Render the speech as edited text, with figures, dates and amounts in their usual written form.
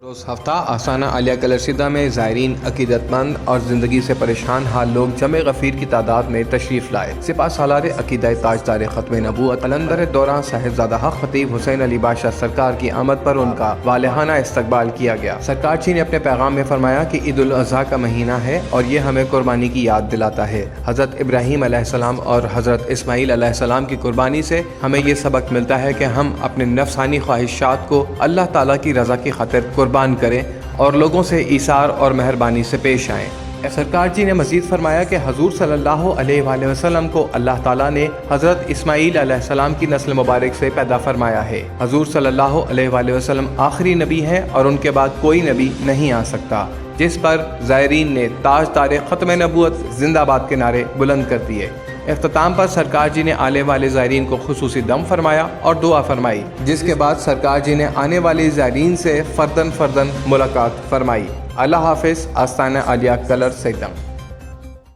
روز ہفتہ آستانہ عالیہ کلرسیدہ میں زائرین عقیدت مند اور زندگی سے پریشان حال لوگ جمع غفیر کی تعداد میں تشریف لائے۔ سپہ سالار عقیدہ تاجدار ختم نبوت قلندر دوران صاحبزادہ حق خطیب حسین علی بادشاہ سرکار کی آمد پر ان کا والہانہ استقبال کیا گیا۔ سرکار جی نے اپنے پیغام میں فرمایا کہ عید الاضحیٰ کا مہینہ ہے اور یہ ہمیں قربانی کی یاد دلاتا ہے۔ حضرت ابراہیم علیہ السلام اور حضرت اسماعیل علیہ السلام کی قربانی سے ہمیں یہ سبق ملتا ہے کہ ہم اپنے نفسانی خواہشات کو اللہ تعالیٰ کی رضا کی خاطر قربان کریں اور لوگوں سے ایثار اور مہربانی سے پیش آئیں۔ سرکار جی نے مزید فرمایا کہ حضور صلی اللہ علیہ وآلہ وسلم کو اللہ تعالیٰ نے حضرت اسماعیل علیہ السلام کی نسل مبارک سے پیدا فرمایا ہے۔ حضور صلی اللہ علیہ وآلہ وسلم آخری نبی ہیں اور ان کے بعد کوئی نبی نہیں آ سکتا، جس پر زائرین نے تاجدار ختم نبوت زندہ باد کے نعرے بلند کر دیے۔ اختتام پر سرکار جی نے آنے والے زائرین کو خصوصی دم فرمایا اور دعا فرمائی، جس کے بعد سرکار جی نے آنے والے زائرین سے فردن ملاقات فرمائی۔ اللہ حافظ۔ آستانہ عالیہ کلر سیدم۔